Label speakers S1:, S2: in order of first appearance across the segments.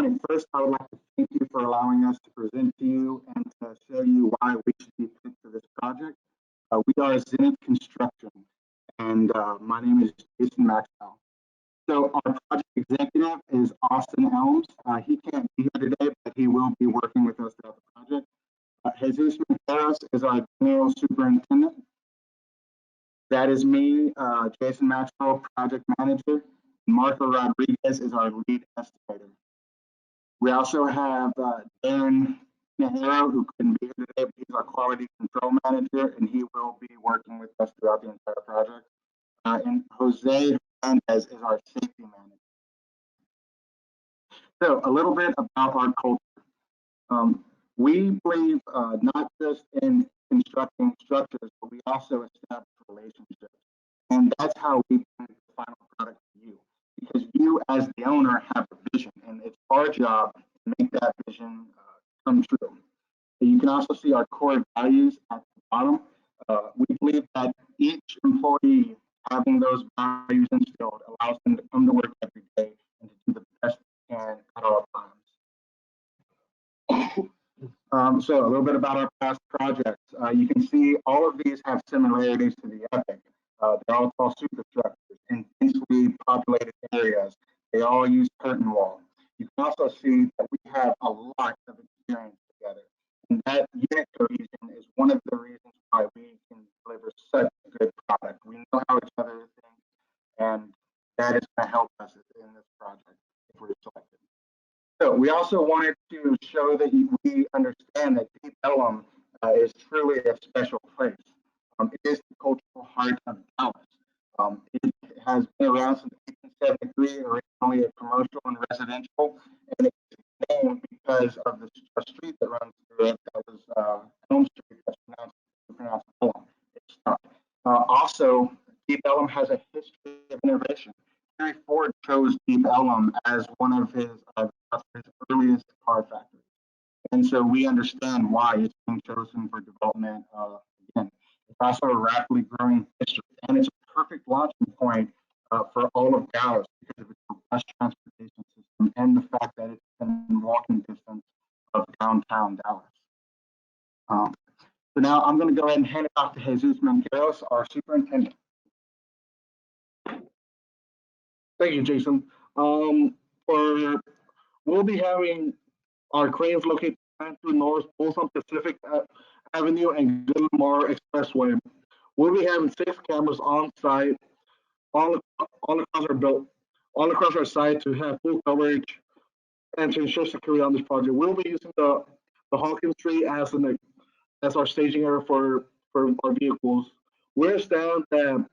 S1: morning. First, I would like to thank you for allowing us to present to you and to show you why we should be picked for this project. We are Zenith Construction, and my name is Jason Maxwell. So our project executive is Austin Elms. He can't be here today, but he will be working with us throughout the project. Jesus Monteros is our general superintendent. That is me, Jason Maxwell, project manager. Marco Rodriguez is our lead estimator. We also have Darren Nahara, who couldn't be here today, but he's our quality control manager, and he will be working with us throughout the entire project. And Jose Hernandez is our safety manager. So a little bit about our culture. We believe not just in constructing structures, but we also establish relationships. And that's how we bring the final product to you. Because you, as the owner, have a vision, and it's our job to make that vision come true. You can also see our core values at the bottom. We believe that each employee having those values instilled allows them to come to work every day and to do the best they can at all times. So a little bit about our past projects. You can see all of these have similarities to the Epic. They're all tall superstructures in densely populated areas. They all use curtain wall. You can also see that we have a lot of experience together. And that unit cohesion is one of the reasons why we can deliver such a good product. We know how each other thinks, and that is going to help us in this project if we're selected. So we also wanted to show that we understand that Deep Ellum is truly a special place. It is the cultural heart of Dallas. It has been around since 1873, originally a commercial and residential, and it's named because of the street that runs through it. That was Elm Street, that's pronounced Ellum. It's not. Also, Deep Ellum has a history of innovation. Henry Ford chose Deep Ellum as one of his earliest car factories. And so we understand why it's being chosen for development again. It's also a rapidly growing district, and it's a perfect launching point for all of Dallas because of its robust transportation system and the fact that it's in walking distance of downtown Dallas. So now I'm going to go ahead and hand it off to Jesus Monteros, our superintendent.
S2: Thank you, Jason. We'll be having our cranes located through North Folsom Pacific Avenue and Gilmore Expressway. We'll be having 6 cameras on site, all across our site to have full coverage and to ensure security on this project. We'll be using the Hawkins Street as our staging area for our vehicles. We understand that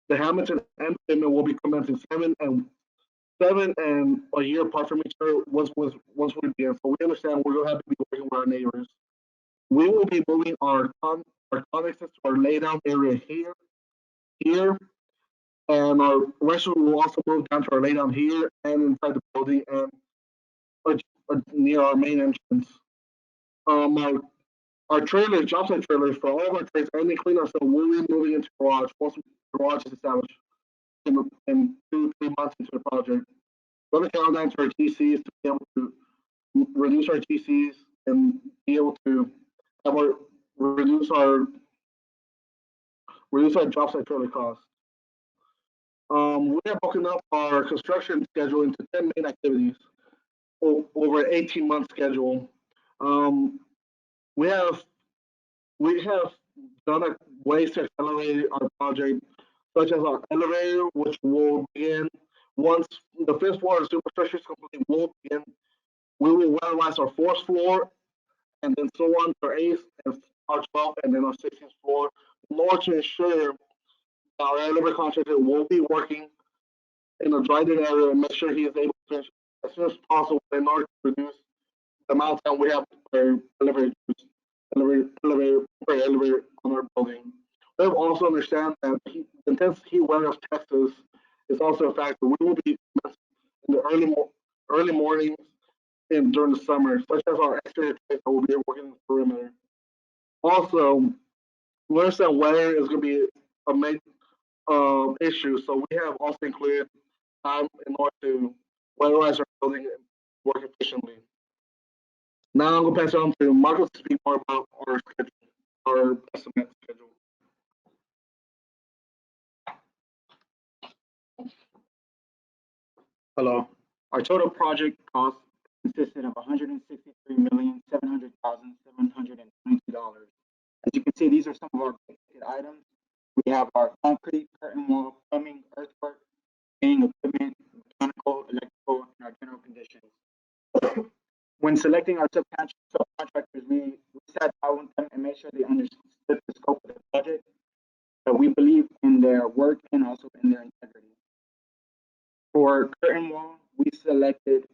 S2: the Hamilton and Pittman will be commencing 7 and a year apart from each other once we begin. So we understand we're going to have to be working with our neighbors. We will be moving our connexes to our laydown area here, and our restaurant will also move down to our laydown here and inside the building and near our main entrance. Our trailers, job site trailers for all of our trades and the cleaner, so we'll be moving into garage once the garage is established in 2-3 months into the project. We're going to count down to our GCs to be able to reduce our GCs and be able to have reduce our job site trailer costs. We have broken up our construction schedule into 10 main activities over an 18-month schedule. We have done ways to accelerate our project, such as our elevator, which will begin once the 5th floor of the superstructure is complete. We will weatherize our 4th floor, and then so on to our 8th and our 12th, and then our 16th floor, in order to ensure our elevator contractor will be working in a dried-in area and make sure he is able to finish as soon as possible in order to reduce the amount of time we have for elevator on our building. We have also understand that the intense heat weather of Texas is also a factor. We will be in the early mornings and during the summer, such as our exterior trades that will be working in the perimeter. Also, we understand weather is going to be a major issue, so we have also included time in order to weatherize our building work efficiently. Now I'm gonna pass it on to Marco to speak more about our schedule, our estimate schedule.
S1: Hello. Our total project cost consisted of $163,700,722. As you can see, these are some of our big ticket items. We have our concrete, curtain wall, plumbing, earthwork, painting equipment, mechanical, electrical, and our general conditions. When selecting our subcontractors, we sat down with them and made sure they understood the scope of the project. That we believe in their work and also in their integrity. For curtain wall, we selected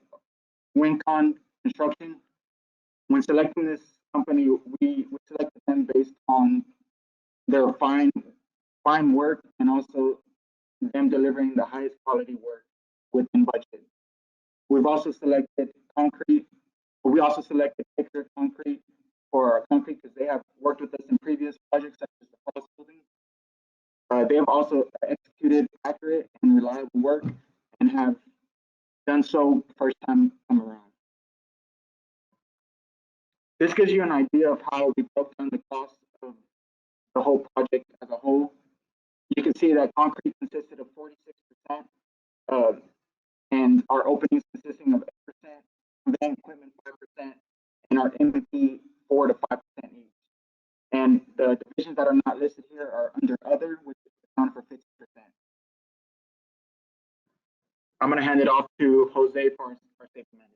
S1: Wincon Construction. When selecting this company, we selected them based on their fine work and also them delivering the highest quality work within budget. We've also selected concrete. We also selected Picture Concrete for our concrete because they have worked with us in previous projects such as the Pulse Building. They have also executed accurate and reliable work and have done so first time around. This gives you an idea of how we broke down the cost of the whole project as a whole. You can see that concrete consisted of 46%, and our openings consisting of 8%, van equipment 5%, and our MVP 4 to 5% each. And the divisions that are not listed here are under other, which is accounted for 50%. I'm going to hand it off to Jose for our safety manager.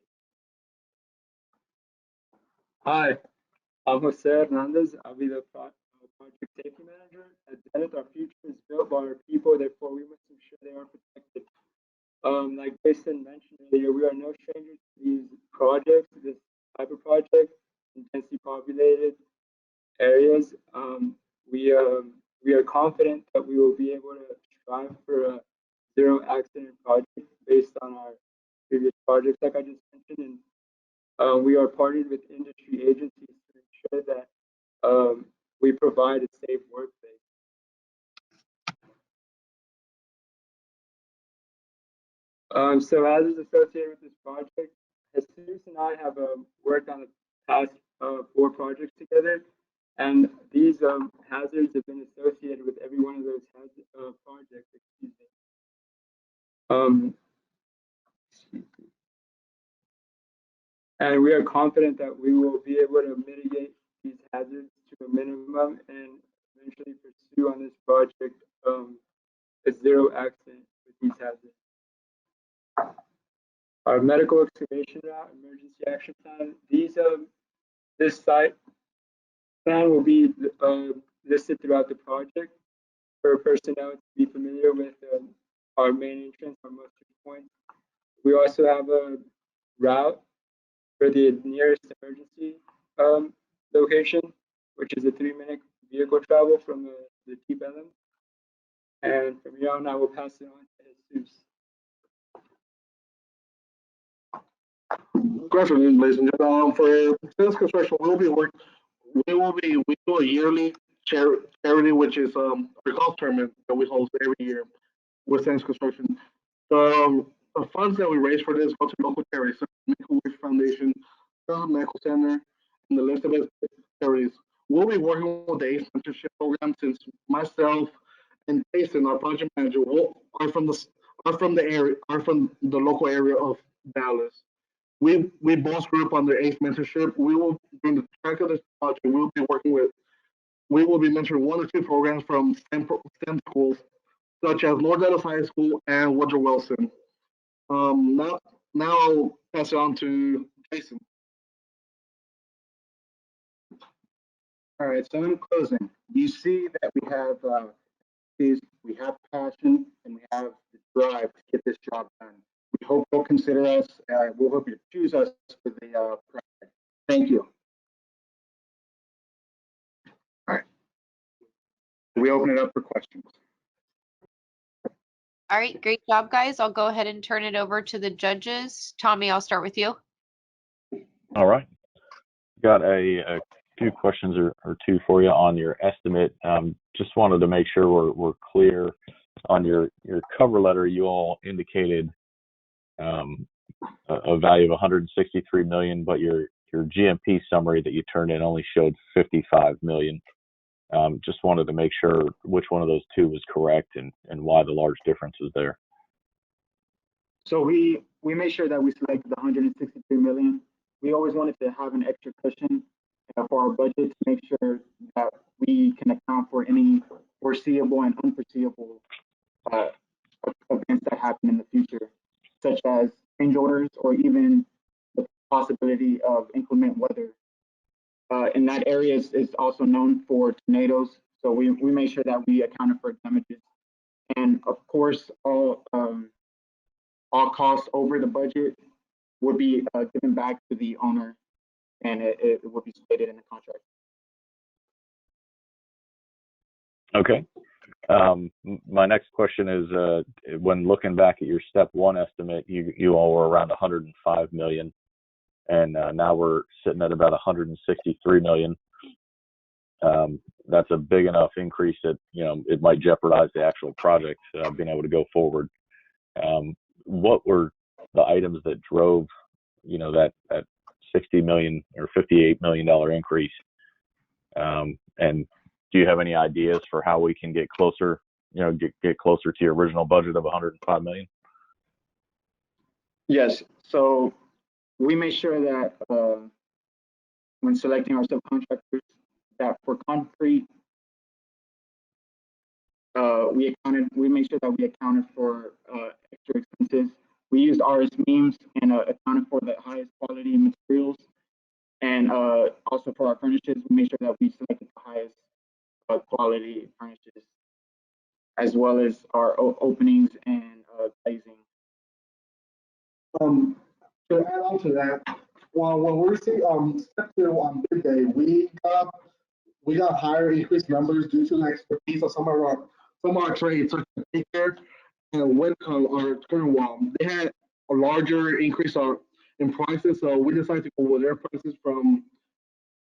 S3: Hi, I'm Jose Hernandez. I'll be the project safety manager. At Zenith, our future is built by our people, therefore we must ensure they are protected. Like Jason mentioned earlier, we are no strangers to these projects, this type of project, in densely populated areas. We are confident that we will be able to strive for a zero accident project based on our previous projects, like I just mentioned, and we are partnered with industry agencies to ensure that we provide a safe workplace. So as is associated with this project, Jesus and I have worked on the past 4 projects together, and these hazards have been associated with every one of those projects. Excuse me. And we are confident that we will be able to mitigate these hazards to a minimum and eventually pursue on this project a zero accident with these hazards. Our medical excavation route, emergency action plan. This site plan will be listed throughout the project for personnel to be familiar with our main entrance, our muster point. We also have a route for the nearest emergency location, which is a 3-minute vehicle travel from the Ellum. And from here on, I will pass it on to Jesus.
S2: Good afternoon, ladies and gentlemen. For Zenith Construction, we do a yearly charity, which is our golf tournament that we host every year with Zenith Construction. The funds that we raise for this go to local charities, such as Make-A-Wish Foundation, the Medical Center, and the list of charities. We'll be working with the ACE mentorship program since myself and Jason, our project manager, are from the local area of Dallas. We both grew up under ACE mentorship. We will, during the track of this project, we will be mentoring 1 or 2 programs from STEM schools, such as Lauderdale High School and Woodrow Wilson. Now I'll pass it on to Jason.
S1: All right, so in closing, you see that we have passion and we have the drive to get this job done. We hope you'll consider us. We hope you choose us for the project. Thank you. All right. We open it up for questions.
S4: All right, great job, guys. I'll go ahead and turn it over to the judges. Tommy, I'll start with you.
S5: All right. Got a few questions or 2 for you on your estimate. Just wanted to make sure we're clear on your cover letter. You all indicated a value of 163 million, but your GMP summary that you turned in only showed 55 million. Just wanted to make sure which one of those two was correct and why the large difference is there.
S1: So we made sure that we selected the 163 million. We always wanted to have an extra cushion for our budget to make sure that we can account for any foreseeable and unforeseeable events that happen in the future, such as change orders or even the possibility of inclement weather. And that area is also known for tornadoes. So we made sure that we accounted for damages. And of course, all costs over the budget would be given back to the owner, and it would be stated in the contract.
S5: Okay. My next question is, when looking back at your step one estimate, you all were around 105 million, and now we're sitting at about 163 million. That's a big enough increase that, you know, it might jeopardize the actual project being able to go forward. What were the items that drove, you know, that 60 million or $58 million increase? And do you have any ideas for how we can get closer, you know, get closer to your original budget of 105 million?
S1: Yes. So we made sure that when selecting our subcontractors, that for concrete, we made sure that we accounted for extra expenses. We used RS memes and accounted for the highest quality materials. And also for our furnishes, we made sure that we selected the highest quality furnishes, as well as our openings and glazing.
S2: To add on to that, well, when we see step two on bid day, we got higher increased numbers due to the expertise of some of our trades, such as Baker and Wincom or Turnwall. They had a larger increase in prices, so we decided to go with their prices from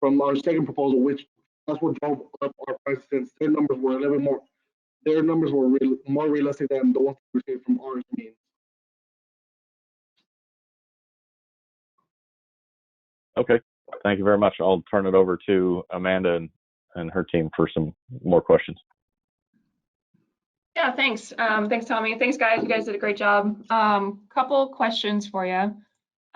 S2: our second proposal, which that's what drove up our prices, since their numbers were a little bit more. Their numbers were more realistic than the ones we received from ours.
S5: Okay, thank you very much. I'll turn it over to Amanda and her team for some more questions.
S6: Yeah, thanks. Thanks, Tommy. Thanks, guys. You guys did a great job. Couple questions for you.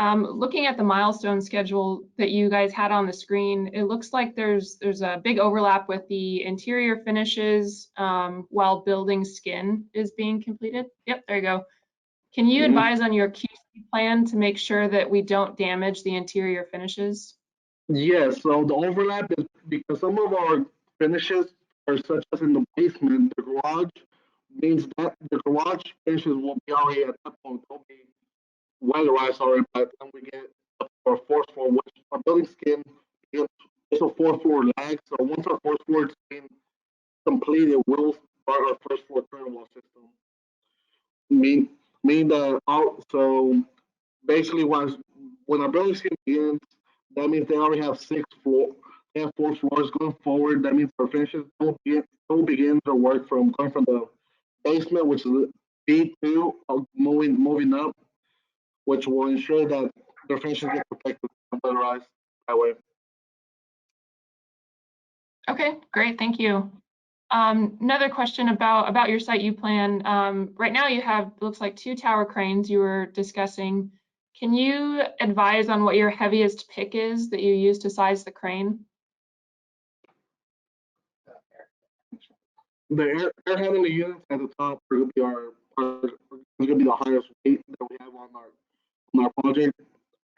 S6: Looking at the milestone schedule that you guys had on the screen, it looks like there's a big overlap with the interior finishes while building skin is being completed. Yep, there you go. Can you advise on your QC plan to make sure that we don't damage the interior finishes?
S2: Yes, so the overlap is because some of our finishes are such as in the basement, the garage, means that the garage finishes will be already at that point, they'll be weatherized already by the time we get up to our fourth floor, which our building skin is a fourth floor lag. So once our fourth floor is being completed, we'll start our first floor turn wall system. Mean that out. So basically, when our building skin begins, that means they already have they have 4 floors going forward. That means our finishes will begin their work from going from the basement, which is B2, moving up, which will ensure that their finishes get protected and weatherized that way.
S6: Okay, great, thank you. Another question about your site U plan. Right now you have, looks like 2 tower cranes you were discussing. Can you advise on what your heaviest pick is that you use to size the crane?
S2: The air handling units at the top are going to be the highest weight that we have on our project,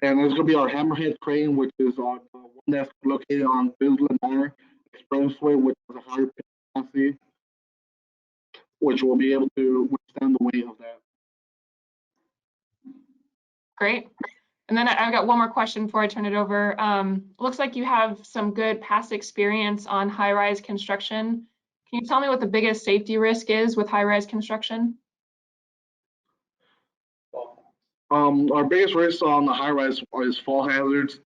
S2: and it's going to be our hammerhead crane, which is on the one that's located on Lamar Expressway, which has a higher capacity, which will be able to withstand the weight of that.
S6: Great. And then I've got one more question before I turn it over. Looks like you have some good past experience on high-rise construction. Can you tell me what the biggest safety risk is with high-rise construction?
S2: Our biggest risk on the high-rise is fall hazards,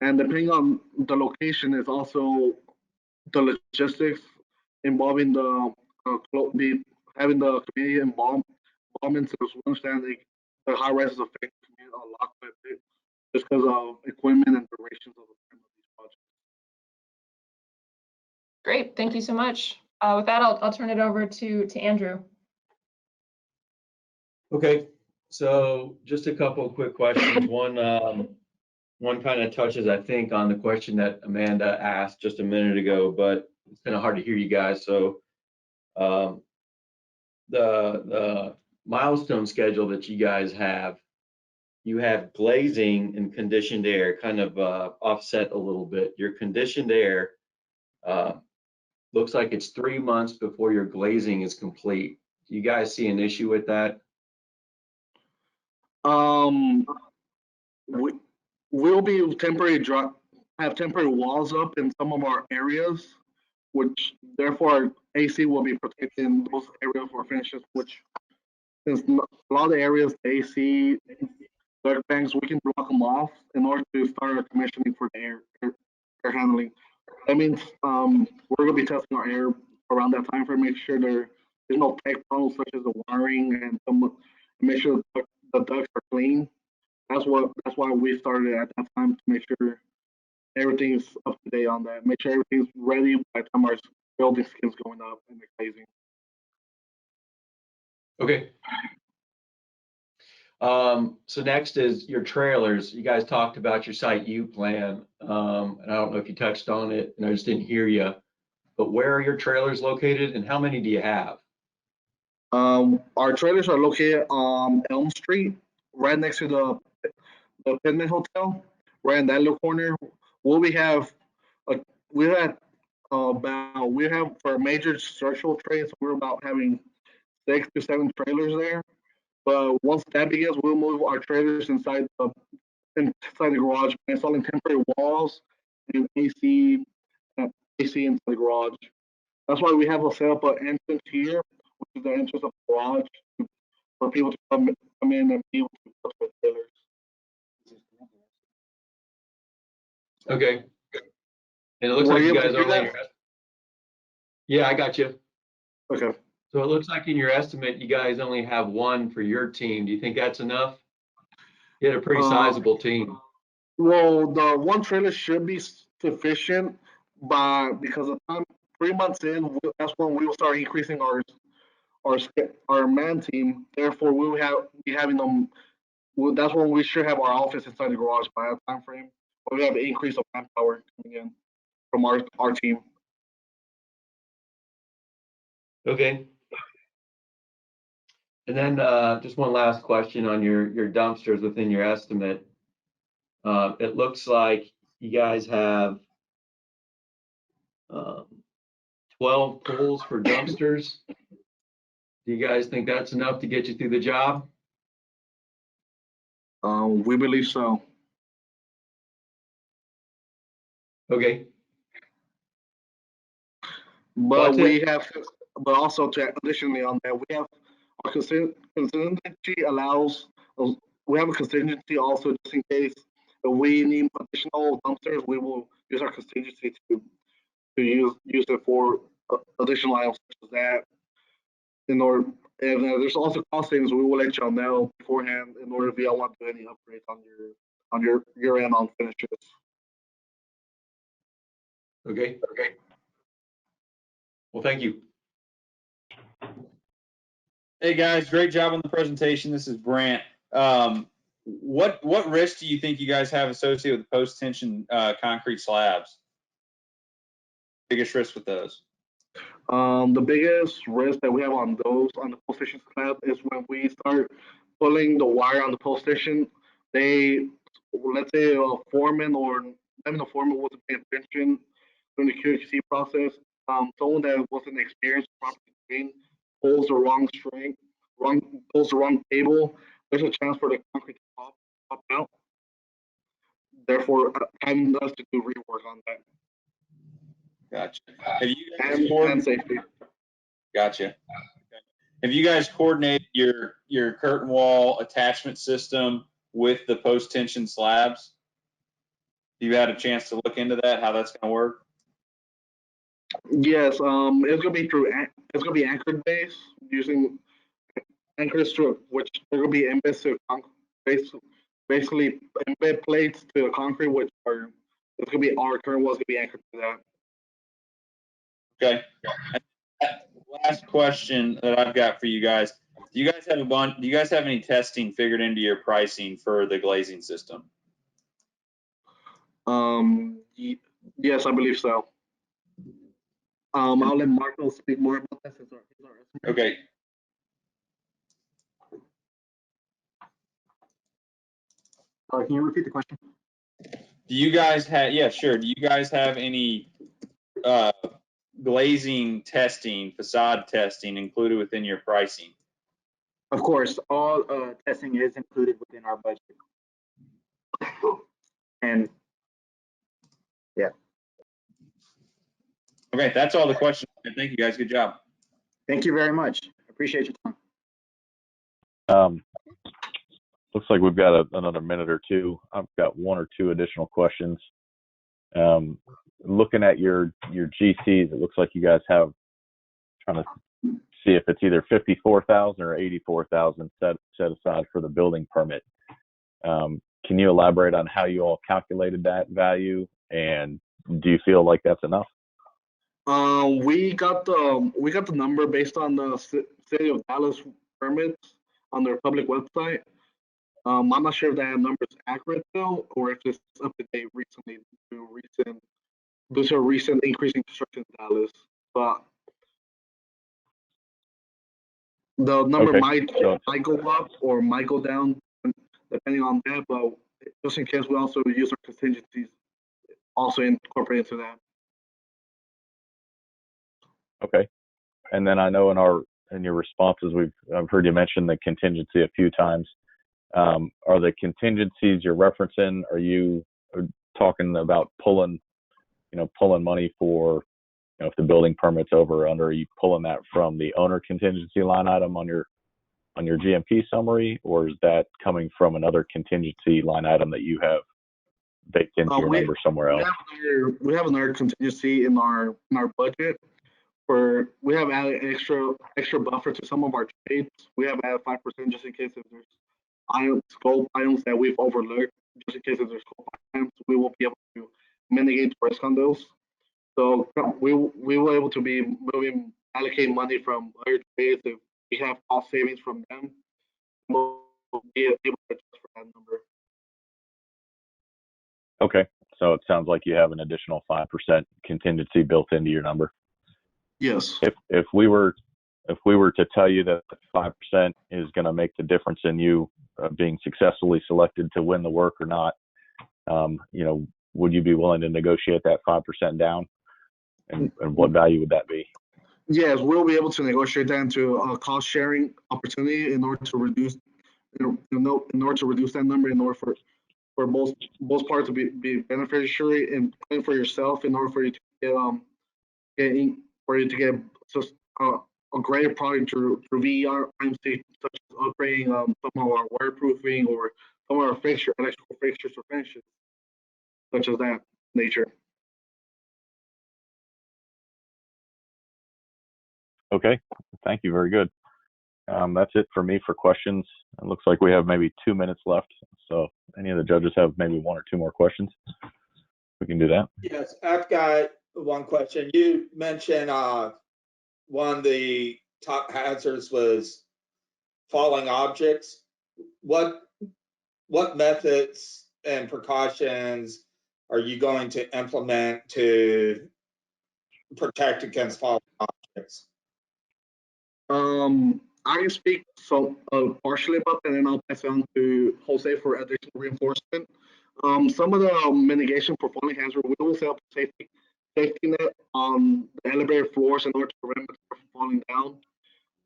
S2: and depending on the location is also the logistics involving having the community involvement, so we understand the high-rises affect the community. a lot with it, just because of equipment and durations of the time of these projects.
S6: Great, thank you so much. With that, I'll turn it over to Andrew.
S7: Okay, so just a couple of quick questions. One kind of touches, I think, on the question that Amanda asked just a minute ago, but it's kind of hard to hear you guys. So the milestone schedule that you guys have, you have glazing and conditioned air kind of offset a little bit. Your conditioned air looks like it's 3 months before your glazing is complete. Do you guys see an issue with that?
S2: We'll be have temporary walls up in some of our areas, which therefore our AC will be protecting those areas for finishes, which since a lot of the areas, the AC, duct banks, we can block them off in order to start our commissioning for the air handling. That means we're gonna be testing our air around that time frame, make sure there's no tech problems such as the wiring and make sure the ducts are clean. That's why we started at that time, to make sure everything's up to date on that. Make sure everything's ready by the time our building skin's going up and the glazing.
S7: Okay. So next is your trailers. You guys talked about your Site U plan, and I don't know if you touched on it, and I just didn't hear you. But where are your trailers located, and how many do you have?
S2: Our trailers are located on Elm Street, right next to the Penman Hotel, right in that little corner. We have for major structural trades, we're about having 6 to 7 trailers there. But once that begins, we'll move our trailers inside the garage by installing temporary walls and AC inside the garage. That's why we have a set up an entrance here, which is the entrance of the garage, for people to come in and be able to put their trailers.
S7: Okay. And it looks like you guys only. Yeah, I got you.
S2: Okay.
S7: So it looks like in your estimate, you guys only have one for your team. Do you think that's enough? You had a pretty sizable team.
S2: Well, the one trailer should be sufficient, but because of time, 3 months in, that's when we will start increasing our man team. Therefore, we will be having them. That's when we should have our office inside the garage by that time frame. We have an increase of manpower coming in from our team.
S7: Okay. And then just one last question on your dumpsters within your estimate. It looks like you guys have 12 pulls for dumpsters. Do you guys think that's enough to get you through the job?
S2: We believe so.
S7: Okay.
S2: But also additionally on that, we have our contingency allows. We have a contingency also just in case if we need additional dumpsters. We will use our contingency to use it for additional items such as that. And there's also cost savings. We will let y'all know beforehand in order if y'all want to do any upgrades on your end on finishes.
S7: Okay. Well, thank you.
S8: Hey guys, great job on the presentation. This is Brant. What risks do you think you guys have associated with post-tension concrete slabs? Biggest risk with those?
S2: The biggest risk that we have on the post-tension slab is when we start pulling the wire on the post-tension. Let's say a foreman or even the foreman wasn't paying attention during the QHC process. Someone that wasn't experienced properly trained pulls the wrong string, pulls the wrong cable. There's a chance for the concrete to pop out. Therefore, having us to do rework on that.
S8: Gotcha. Have you guys
S2: and safety.
S8: Gotcha. Okay. Have you guys coordinated your curtain wall attachment system with the post-tension slabs? You had a chance to look into that, how that's going to work?
S2: Yes, it's gonna be anchored base using anchors which they're gonna be embedded to basically embed plates to the concrete, which are it's gonna be our current walls gonna be anchored to that.
S8: Okay. Last question that I've got for you guys. Do you guys have any testing figured into your pricing for the glazing system?
S2: Yes, I believe so. I'll let Marco speak more about this.
S8: Okay.
S1: Can you repeat the question?
S8: Do you guys have, yeah, sure. Do you guys have any glazing testing, facade testing included within your pricing?
S1: Of course, all testing is included within our budget. And yeah.
S8: Okay, that's all the questions. Thank you guys. Good job.
S1: Thank you very much. Appreciate your time.
S5: Looks like we've got another minute or two. I've got one or two additional questions. Looking at your GCs, it looks like you guys have, trying to see if it's either 54,000 or 84,000 set aside for the building permit. Can you elaborate on how you all calculated that value, and do you feel like that's enough?
S2: We got the number based on the city of Dallas permits on their public website. I'm not sure if that number is accurate though, or if it's up to date recently due to a recent increase in construction in Dallas. But the number
S5: Okay,
S2: might
S5: so
S2: go up or might go down depending on that. But just in case, we also use our contingencies also incorporated into that.
S5: okay. And then I know in your responses, I've heard you mention the contingency a few times. Are the contingencies you're referencing, are you talking about pulling money for, if the building permit's over or under, are you pulling that from the owner contingency line item on your GMP summary, or is that coming from another contingency line item that you have baked into your number somewhere else?
S2: We have another contingency in our budget. We have added extra buffer to some of our trades. We have added 5% just in case if there's scope items that we've overlooked, just in case if there's scope items, we will be able to mitigate risk on those. So we were able to be moving, allocate money from other trades if we have cost savings from them. We'll be able to adjust for that number.
S5: Okay, so it sounds like you have an additional 5% contingency built into your number.
S2: Yes.
S5: If we were to tell you that 5% is going to make the difference in you being successfully selected to win the work or not, would you be willing to negotiate that 5% down? And what value would that be?
S2: Yes, we'll be able to negotiate that into a cost sharing opportunity in order to reduce, in order to reduce that number, in order for both parts to be beneficiary, and for yourself, in order for you to get just a greater product through VER, such as upgrading some of our waterproofing or some of our electrical fixtures or finishes, such as that nature.
S5: Okay, thank you. Very good. That's it for me for questions. It looks like we have maybe 2 minutes left. So if any of the judges have maybe one or two more questions, we can do that.
S9: Yes, I've got one question. You mentioned one of the top hazards was falling objects. What methods and precautions are you going to implement to protect against falling objects?
S2: I can speak partially about that, and then I'll pass it on to Jose for additional reinforcement. Some of the mitigation for falling hazard, we will set up a safety net on the elevator floors in order to prevent it from falling down,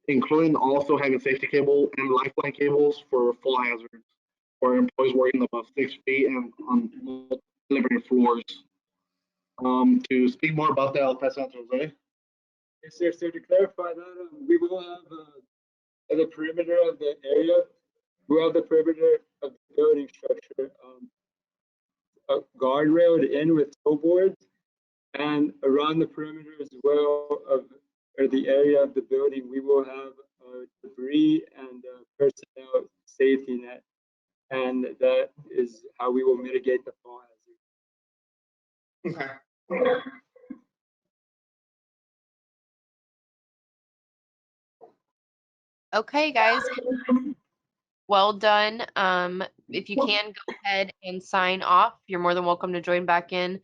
S2: including also having safety cable and lifeline cables for fall hazards for employees working above 6 feet and on elevator floors. To speak more about that, I'll pass it on to Jose.
S3: Yes, sir. So to clarify that, we will have at the perimeter of the area, we have the perimeter of the building structure, a guardrail in with toe boards, and around the perimeter as well of the area of the building, we will have debris and personnel safety net. and that is how we will mitigate the fall hazard.
S9: Okay.
S4: Okay, guys. Well done. If you can go ahead and sign off, you're more than welcome to join back in.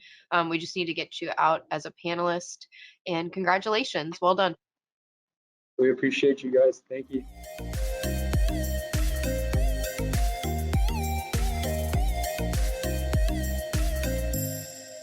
S4: We just need to get you out as a panelist. And congratulations. Well done.
S3: We appreciate you guys. Thank you.